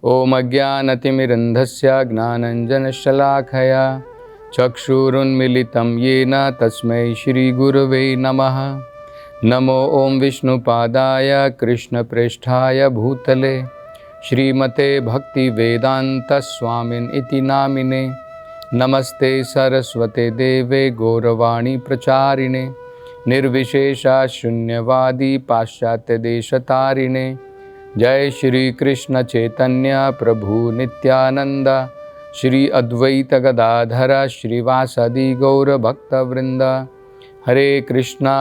ओम अज्ञानतिमिरन्धस्य ज्ञानञ्जनशलाखया चक्षुरुन्मीलितं येन तस्मै श्रीगुरवे नमः। नमो ओम विष्णुपादाय कृष्णप्रेष्ठाय भूतले श्रीमते भक्तिवेदान्तस्वामिन् इति नामिने। नमस्ते सरस्वते देवे गौरवाणी प्रचारिणे निर्विशेषा शून्यवादी पाश्चात्यदेशतारिणे। जय श्री कृष्ण चैतन्य प्रभु नित्यानंद श्री अद्वैत गदाधर श्रीवासदि गौर भक्तवृंद। हरे कृष्णा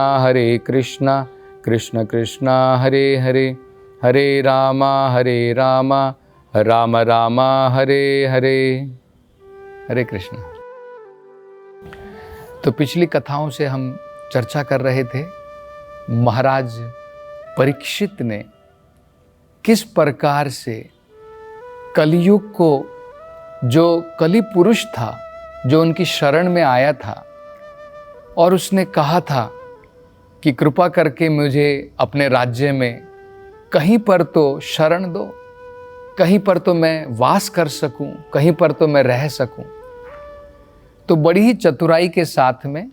कृष्ण कृष्णा हरे हरे, हरे राम राम राम हरे हरे। हरे कृष्ण। तो पिछली कथाओं से हम चर्चा कर रहे थे महाराज परीक्षित ने किस प्रकार से कलियुग को, जो कलि पुरुष था, जो उनकी शरण में आया था और उसने कहा था कि कृपा करके मुझे अपने राज्य में कहीं पर तो शरण दो, कहीं पर तो मैं वास कर सकूं, कहीं पर तो मैं रह सकूं। तो बड़ी ही चतुराई के साथ में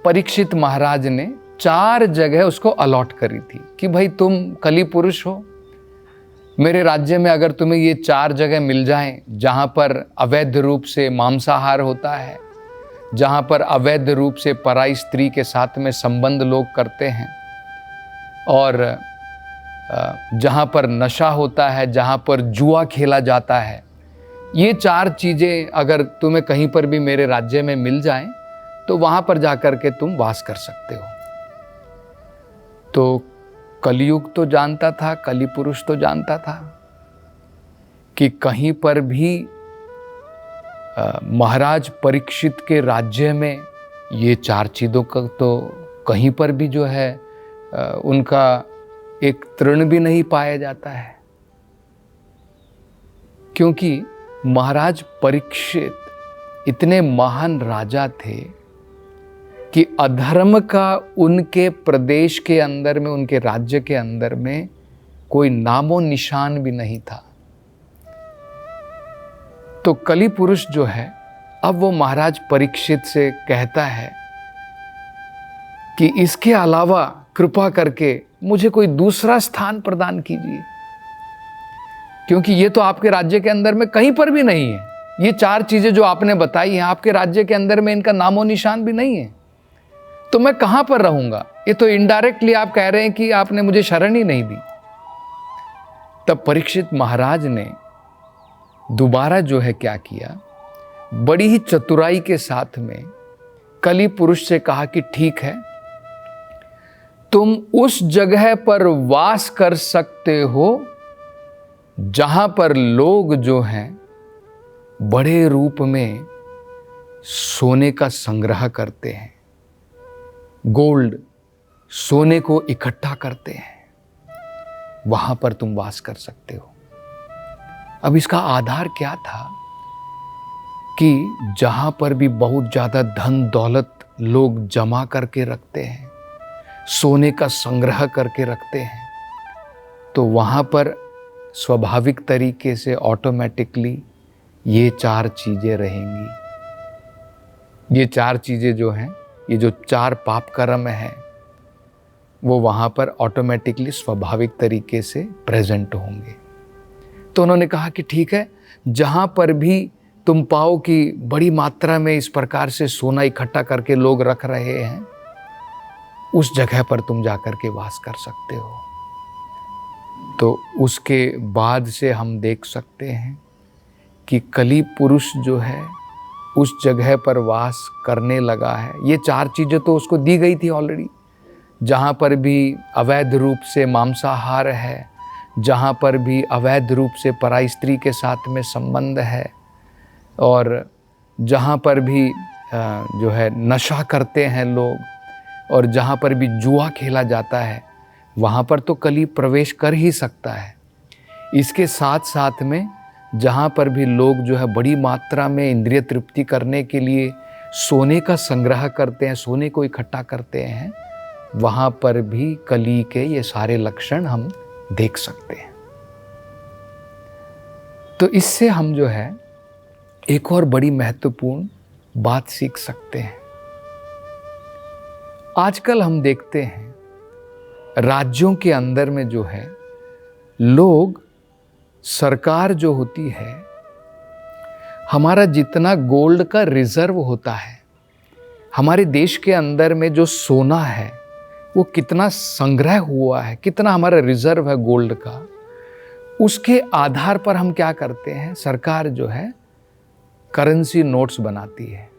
परीक्षित महाराज ने 4 जगह उसको अलॉट करी थी कि भाई तुम कलि पुरुष हो, मेरे राज्य में अगर तुम्हें ये 4 जगह मिल जाएं जहाँ पर अवैध रूप से मांसाहार होता है, जहाँ पर अवैध रूप से पराई स्त्री के साथ में संबंध लोग करते हैं, और जहाँ पर नशा होता है, जहाँ पर जुआ खेला जाता है, ये 4 चीज़ें अगर तुम्हें कहीं पर भी मेरे राज्य में मिल जाएं तो वहाँ पर जाकर के तुम वास कर सकते हो। तो कलियुग तो जानता था, कलि पुरुष तो जानता था कि कहीं पर भी महाराज परीक्षित के राज्य में ये 4 चीज़ों का तो कहीं पर भी जो है उनका एक तृण भी नहीं पाया जाता है, क्योंकि महाराज परीक्षित इतने महान राजा थे कि अधर्म का उनके प्रदेश के अंदर में, उनके राज्य के अंदर में कोई नामो निशान भी नहीं था। तो कलि पुरुष जो है, अब वो महाराज परीक्षित से कहता है कि इसके अलावा कृपा करके मुझे कोई दूसरा स्थान प्रदान कीजिए, क्योंकि ये तो आपके राज्य के अंदर में कहीं पर भी नहीं है। ये 4 चीजें जो आपने बताई हैं, आपके राज्य के अंदर में इनका नामो निशान भी नहीं है, तो मैं कहां पर रहूंगा? ये तो इनडायरेक्टली आप कह रहे हैं कि आपने मुझे शरण ही नहीं दी। तब परीक्षित महाराज ने दोबारा जो है क्या किया, बड़ी ही चतुराई के साथ में कलि पुरुष से कहा कि ठीक है, तुम उस जगह पर वास कर सकते हो जहां पर लोग जो हैं बड़े रूप में सोने का संग्रह करते हैं, गोल्ड, सोने को इकट्ठा करते हैं, वहां पर तुम वास कर सकते हो। अब इसका आधार क्या था कि जहां पर भी बहुत ज्यादा धन दौलत लोग जमा करके रखते हैं, सोने का संग्रह करके रखते हैं, तो वहां पर स्वाभाविक तरीके से ऑटोमेटिकली ये 4 चीजें रहेंगी। ये 4 चीजें जो हैं, ये जो 4 पाप कर्म हैं, वो वहाँ पर ऑटोमेटिकली स्वाभाविक तरीके से प्रेजेंट होंगे। तो उन्होंने कहा कि ठीक है, जहाँ पर भी तुम पाओ कि बड़ी मात्रा में इस प्रकार से सोना इकट्ठा करके लोग रख रहे हैं, उस जगह पर तुम जाकर के वास कर सकते हो। तो उसके बाद से हम देख सकते हैं कि कलि पुरुष जो है उस जगह पर वास करने लगा है। ये 4 चीज़ें तो उसको दी गई थी ऑलरेडी, जहाँ पर भी अवैध रूप से मांसाहार है, जहाँ पर भी अवैध रूप से पराई स्त्री के साथ में संबंध है, और जहाँ पर भी जो है नशा करते हैं लोग, और जहाँ पर भी जुआ खेला जाता है, वहाँ पर तो कलि प्रवेश कर ही सकता है। इसके साथ साथ में जहाँ पर भी लोग जो है बड़ी मात्रा में इंद्रिय तृप्ति करने के लिए सोने का संग्रह करते हैं, सोने को इकट्ठा करते हैं, वहाँ पर भी कली के ये सारे लक्षण हम देख सकते हैं। तो इससे हम जो है एक और बड़ी महत्वपूर्ण बात सीख सकते हैं। आजकल हम देखते हैं राज्यों के अंदर में जो है लोग, सरकार जो होती है, हमारा जितना गोल्ड का रिजर्व होता है, हमारे देश के अंदर में जो सोना है वो कितना संग्रह हुआ है, कितना हमारा रिजर्व है गोल्ड का, उसके आधार पर हम क्या करते हैं, सरकार जो है करेंसी नोट्स बनाती है।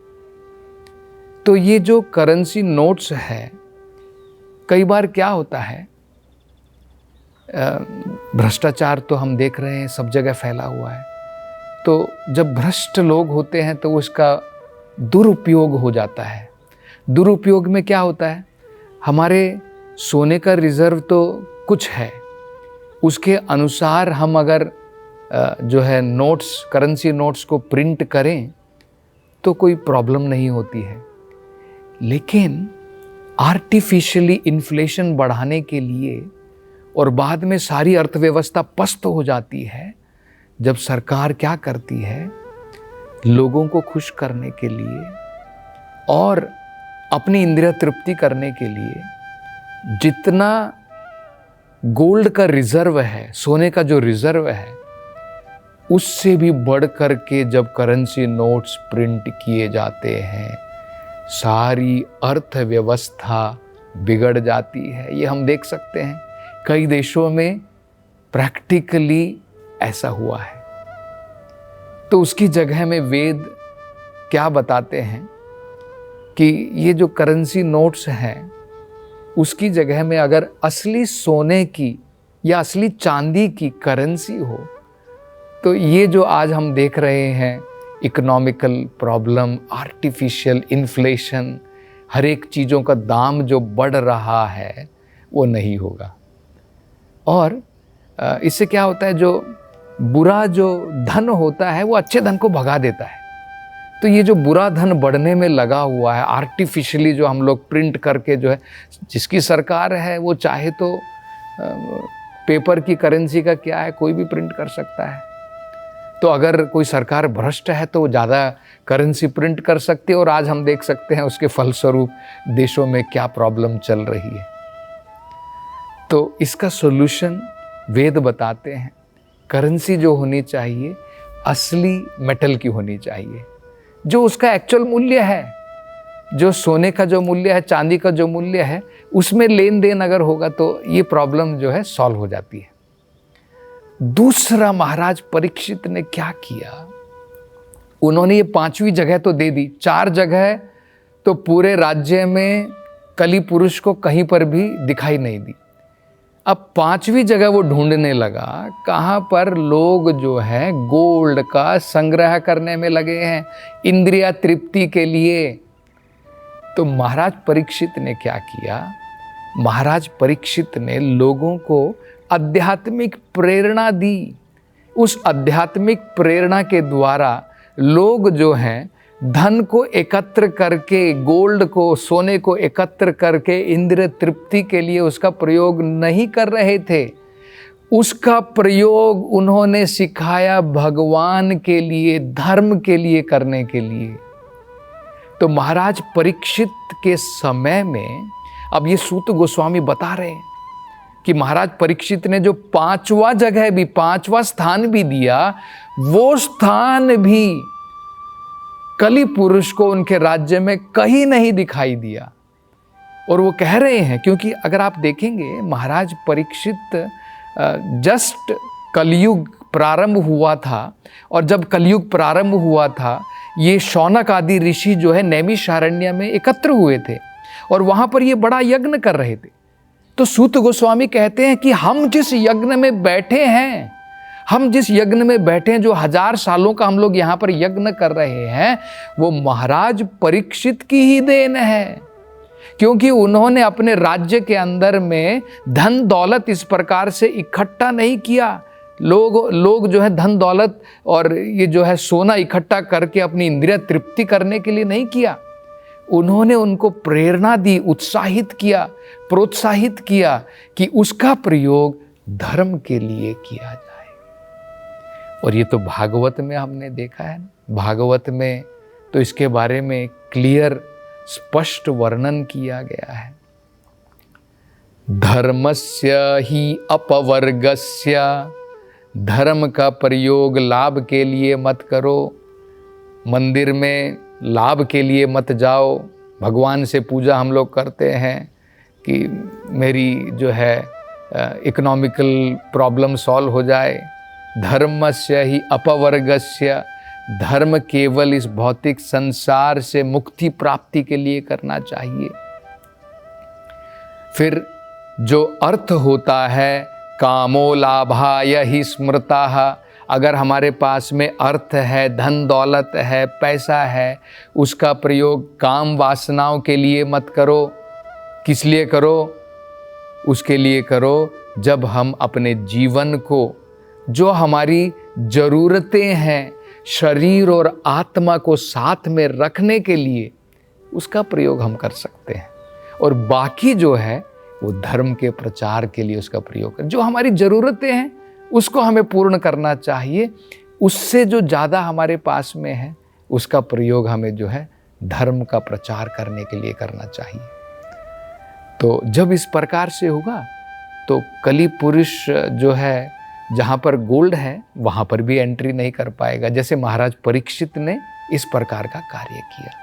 तो ये जो करेंसी नोट्स है, कई बार क्या होता है, भ्रष्टाचार तो हम देख रहे हैं सब जगह फैला हुआ है। तो जब भ्रष्ट लोग होते हैं तो उसका दुरुपयोग हो जाता है। दुरुपयोग में क्या होता है, हमारे सोने का रिजर्व तो कुछ है, उसके अनुसार हम अगर जो है नोट्स, करेंसी नोट्स को प्रिंट करें तो कोई प्रॉब्लम नहीं होती है। लेकिन आर्टिफिशियली इन्फ्लेशन बढ़ाने के लिए और बाद में सारी अर्थव्यवस्था पस्त हो जाती है जब सरकार क्या करती है, लोगों को खुश करने के लिए और अपनी इंद्रिय तृप्ति करने के लिए जितना गोल्ड का रिजर्व है, सोने का जो रिजर्व है, उससे भी बढ़ कर के जब करेंसी नोट्स प्रिंट किए जाते हैं, सारी अर्थव्यवस्था बिगड़ जाती है। ये हम देख सकते हैं कई देशों में प्रैक्टिकली ऐसा हुआ है। तो उसकी जगह में वेद क्या बताते हैं कि ये जो करेंसी नोट्स हैं, उसकी जगह में अगर असली सोने की या असली चांदी की करेंसी हो, तो ये जो आज हम देख रहे हैं इकोनॉमिकल प्रॉब्लम, आर्टिफिशियल इन्फ्लेशन, हर एक चीज़ों का दाम जो बढ़ रहा है, वो नहीं होगा। और इससे क्या होता है, जो बुरा जो धन होता है वो अच्छे धन को भगा देता है। तो ये जो बुरा धन बढ़ने में लगा हुआ है, आर्टिफिशियली जो हम लोग प्रिंट करके जो है, जिसकी सरकार है वो चाहे तो पेपर की करेंसी का क्या है, कोई भी प्रिंट कर सकता है। तो अगर कोई सरकार भ्रष्ट है तो वो ज़्यादा करेंसी प्रिंट कर सकती है, और आज हम देख सकते हैं उसके फलस्वरूप देशों में क्या प्रॉब्लम चल रही है। तो इसका सॉल्यूशन वेद बताते हैं, करेंसी जो होनी चाहिए असली मेटल की होनी चाहिए, जो उसका एक्चुअल मूल्य है, जो सोने का जो मूल्य है, चांदी का जो मूल्य है, उसमें लेन देन अगर होगा तो ये प्रॉब्लम जो है सॉल्व हो जाती है। दूसरा, महाराज परीक्षित ने क्या किया, उन्होंने ये 5वीं जगह तो दे दी, 4 जगह तो पूरे राज्य में कली पुरुष को कहीं पर भी दिखाई नहीं दी। अब 5वीं जगह वो ढूंढने लगा, कहाँ पर लोग जो है गोल्ड का संग्रह करने में लगे हैं इंद्रिया तृप्ति के लिए। तो महाराज परीक्षित ने क्या किया, महाराज परीक्षित ने लोगों को आध्यात्मिक प्रेरणा दी। उस आध्यात्मिक प्रेरणा के द्वारा लोग जो हैं धन को एकत्र करके, गोल्ड को, सोने को एकत्र करके इंद्रिय तृप्ति के लिए उसका प्रयोग नहीं कर रहे थे। उसका प्रयोग उन्होंने सिखाया भगवान के लिए, धर्म के लिए करने के लिए। तो महाराज परीक्षित के समय में, अब ये सूत गोस्वामी बता रहे हैं कि महाराज परीक्षित ने जो 5वां जगह भी, 5वां स्थान भी दिया, वो स्थान भी कली पुरुष को उनके राज्य में कहीं नहीं दिखाई दिया। और वो कह रहे हैं, क्योंकि अगर आप देखेंगे महाराज परीक्षित जस्ट कलयुग प्रारंभ हुआ था, और जब कलयुग प्रारंभ हुआ था ये शौनक आदि ऋषि जो है नैमिषारण्य में एकत्र हुए थे और वहाँ पर ये बड़ा यज्ञ कर रहे थे। तो सूत गोस्वामी कहते हैं कि हम जिस यज्ञ में बैठे हैं, हम जिस यज्ञ में बैठे हैं, जो 1000 सालों का हम लोग यहाँ पर यज्ञ कर रहे हैं, वो महाराज परीक्षित की ही देन है। क्योंकि उन्होंने अपने राज्य के अंदर में धन दौलत इस प्रकार से इकट्ठा नहीं किया। लोग जो है धन दौलत और ये जो है सोना इकट्ठा करके अपनी इंद्रिय तृप्ति करने के लिए नहीं किया। उन्होंने उनको प्रेरणा दी, उत्साहित किया, प्रोत्साहित किया कि उसका प्रयोग धर्म के लिए किया जाए। और ये तो भागवत में हमने देखा है। भागवत में तो इसके बारे में क्लियर स्पष्ट वर्णन किया गया है। धर्मस्य ही अपवर्गस्य, धर्म का प्रयोग लाभ के लिए मत करो, मंदिर में लाभ के लिए मत जाओ। भगवान से पूजा हम लोग करते हैं कि मेरी जो है इकोनॉमिकल प्रॉब्लम सॉल्व हो जाए। धर्मस्य ही अपवर्गस्य, धर्म केवल इस भौतिक संसार से मुक्ति प्राप्ति के लिए करना चाहिए। फिर जो अर्थ होता है, कामो लाभाय ही स्मृताः, अगर हमारे पास में अर्थ है, धन दौलत है, पैसा है, उसका प्रयोग काम वासनाओं के लिए मत करो। किस लिए करो? उसके लिए करो जब हम अपने जीवन को, जो हमारी ज़रूरतें हैं, शरीर और आत्मा को साथ में रखने के लिए, उसका प्रयोग हम कर सकते हैं। और बाकी जो है वो धर्म के प्रचार के लिए उसका प्रयोग कर, जो हमारी ज़रूरतें हैं उसको हमें पूर्ण करना चाहिए। उससे जो ज़्यादा हमारे पास में है उसका प्रयोग हमें जो है धर्म का प्रचार करने के लिए करना चाहिए। तो जब इस प्रकार से होगा तो कली पुरुष जो है, जहाँ पर गोल्ड है वहाँ पर भी एंट्री नहीं कर पाएगा, जैसे महाराज परीक्षित ने इस प्रकार का कार्य किया।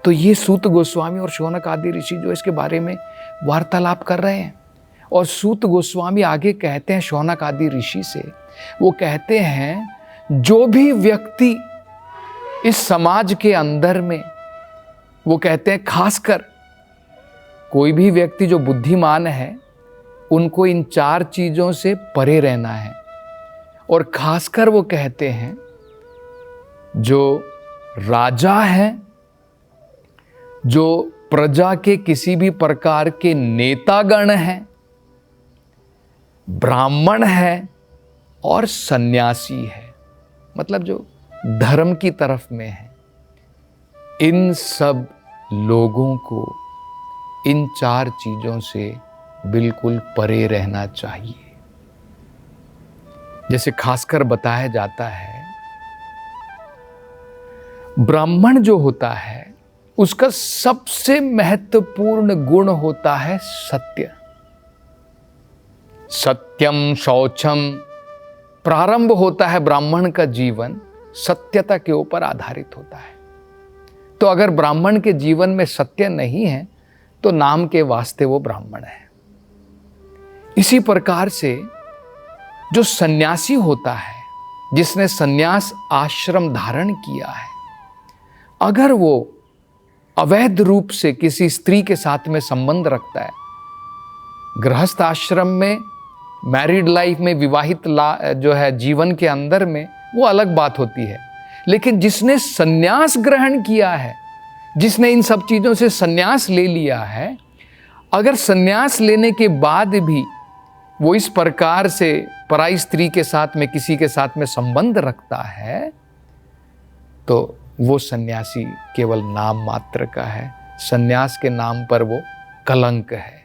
तो ये सूत गोस्वामी और शौनक आदि ऋषि जो इसके बारे में वार्तालाप कर रहे हैं। और सूत गोस्वामी आगे कहते हैं शौनक आदि ऋषि से, वो कहते हैं जो भी व्यक्ति इस समाज के अंदर में, वो कहते हैं खासकर कोई भी व्यक्ति जो बुद्धिमान है उनको इन 4 चीज़ों से परे रहना है। और खासकर वो कहते हैं जो राजा हैं, जो प्रजा के किसी भी प्रकार के नेतागण हैं, ब्राह्मण है और सन्यासी है, मतलब जो धर्म की तरफ में है, इन सब लोगों को इन 4 चीज़ों से बिल्कुल परे रहना चाहिए। जैसे खासकर बताया जाता है, ब्राह्मण जो होता है उसका सबसे महत्वपूर्ण गुण होता है सत्य। सत्यम शौचम, प्रारंभ होता है ब्राह्मण का जीवन सत्यता के ऊपर आधारित होता है। तो अगर ब्राह्मण के जीवन में सत्य नहीं है तो नाम के वास्ते वो ब्राह्मण है। इसी प्रकार से जो सन्यासी होता है, जिसने सन्यास आश्रम धारण किया है, अगर वो अवैध रूप से किसी स्त्री के साथ में संबंध रखता है, गृहस्थ आश्रम में, मैरिड लाइफ में, विवाहित जो है जीवन के अंदर में, वो अलग बात होती है। लेकिन जिसने सन्यास ग्रहण किया है, जिसने इन सब चीज़ों से सन्यास ले लिया है, अगर सन्यास लेने के बाद भी वो इस प्रकार से पराई स्त्री के साथ में, किसी के साथ में संबंध रखता है, तो वो सन्यासी केवल नाम मात्र का है। सन्यास के नाम पर वो कलंक है।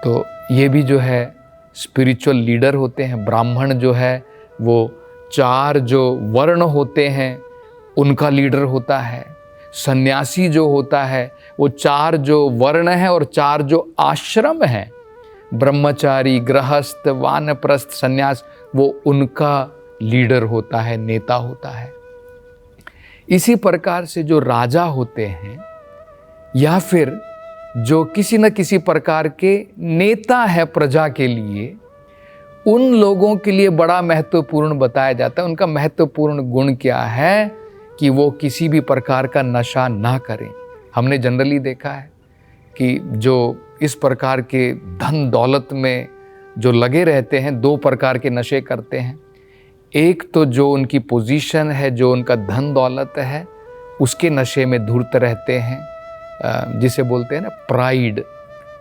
तो ये भी जो है स्पिरिचुअल लीडर होते हैं। ब्राह्मण जो है वो 4 जो वर्ण होते हैं उनका लीडर होता है। सन्यासी जो होता है वो 4 जो वर्ण है और 4 जो आश्रम है, ब्रह्मचारी, गृहस्थ, वानप्रस्थ, सन्यास, वो उनका लीडर होता है, नेता होता है। इसी प्रकार से जो राजा होते हैं या फिर जो किसी न किसी प्रकार के नेता है प्रजा के लिए, उन लोगों के लिए बड़ा महत्वपूर्ण बताया जाता है। उनका महत्वपूर्ण गुण क्या है कि वो किसी भी प्रकार का नशा ना करें। हमने जनरली देखा है कि जो इस प्रकार के धन दौलत में जो लगे रहते हैं, 2 प्रकार के नशे करते हैं। एक तो जो उनकी पोजीशन है, जो उनका धन दौलत है, उसके नशे में धूर्त रहते हैं, जिसे बोलते हैं ना प्राइड,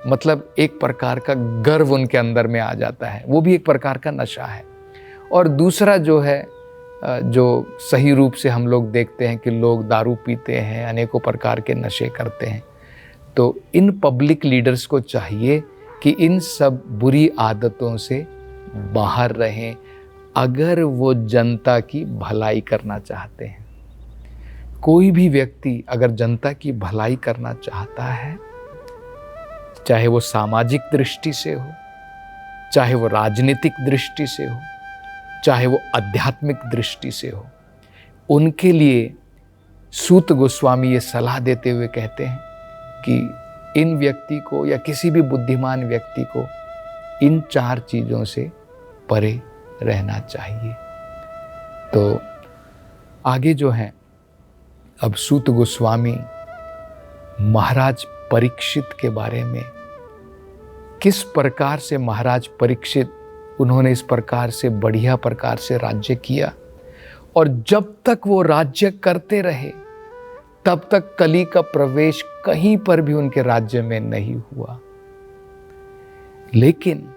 मतलब एक प्रकार का गर्व उनके अंदर में आ जाता है, वो भी एक प्रकार का नशा है। और दूसरा जो है, जो सही रूप से हम लोग देखते हैं कि लोग दारू पीते हैं, अनेकों प्रकार के नशे करते हैं। तो इन पब्लिक लीडर्स को चाहिए कि इन सब बुरी आदतों से बाहर रहें, अगर वो जनता की भलाई करना चाहते हैं। कोई भी व्यक्ति अगर जनता की भलाई करना चाहता है, चाहे वो सामाजिक दृष्टि से हो, चाहे वो राजनीतिक दृष्टि से हो, चाहे वो आध्यात्मिक दृष्टि से हो, उनके लिए सूत गोस्वामी ये सलाह देते हुए कहते हैं कि इन व्यक्ति को या किसी भी बुद्धिमान व्यक्ति को इन 4 चीज़ों से परे रहना चाहिए। तो आगे जो है, अब सूत गोस्वामी महाराज परीक्षित के बारे में, किस प्रकार से महाराज परीक्षित उन्होंने इस प्रकार से बढ़िया प्रकार से राज्य किया, और जब तक वो राज्य करते रहे तब तक कली का प्रवेश कहीं पर भी उनके राज्य में नहीं हुआ। लेकिन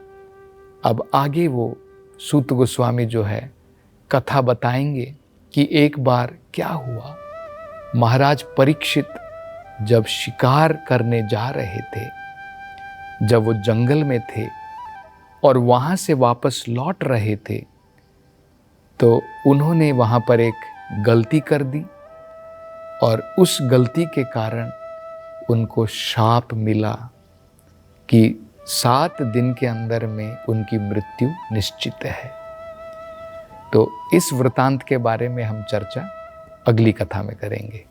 अब आगे वो सूत गोस्वामी जो है कथा बताएंगे कि एक बार क्या हुआ। महाराज परीक्षित जब शिकार करने जा रहे थे, जब वो जंगल में थे और वहाँ से वापस लौट रहे थे, तो उन्होंने वहाँ पर एक गलती कर दी और उस गलती के कारण उनको शाप मिला कि 7 दिन के अंदर में उनकी मृत्यु निश्चित है। तो इस वृतांत के बारे में हम चर्चा अगली कथा में करेंगे।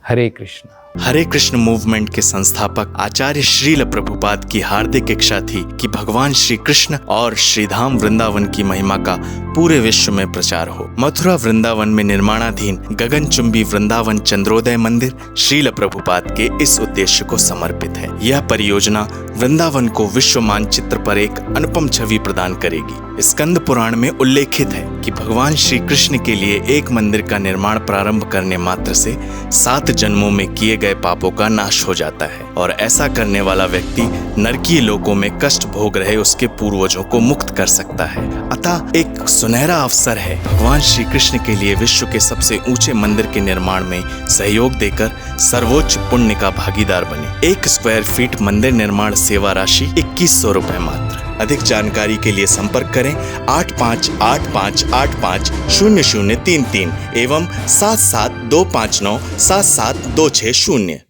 हरे कृष्ण। हरे कृष्ण मूवमेंट के संस्थापक आचार्य श्रील प्रभुपाद की हार्दिक इच्छा थी कि भगवान श्री कृष्ण और श्रीधाम वृंदावन की महिमा का पूरे विश्व में प्रचार हो। मथुरा वृंदावन में निर्माणाधीन गगनचुंबी वृंदावन चंद्रोदय मंदिर श्रील प्रभुपाद के इस उद्देश्य को समर्पित है। यह परियोजना वृंदावन को विश्व मानचित्र पर एक अनुपम छवि प्रदान करेगी। स्कंद पुराण में उल्लेखित है कि भगवान श्री कृष्ण के लिए एक मंदिर का निर्माण प्रारंभ करने मात्र से 7 जन्मों में किए गए पापों का नाश हो जाता है और ऐसा करने वाला व्यक्ति नरकीय लोकों में कष्ट भोग रहे उसके पूर्वजों को मुक्त कर सकता है। अतः एक सुनहरा अवसर है भगवान श्री कृष्ण के लिए विश्व के सबसे ऊंचे मंदिर के निर्माण में सहयोग देकर सर्वोच्च पुण्य का भागीदार बने। 1 स्क्वायर फीट मंदिर निर्माण सेवा राशि 2100 रुपए मात्र। अधिक जानकारी के लिए संपर्क करें 8585850033 एवं 77259 77260।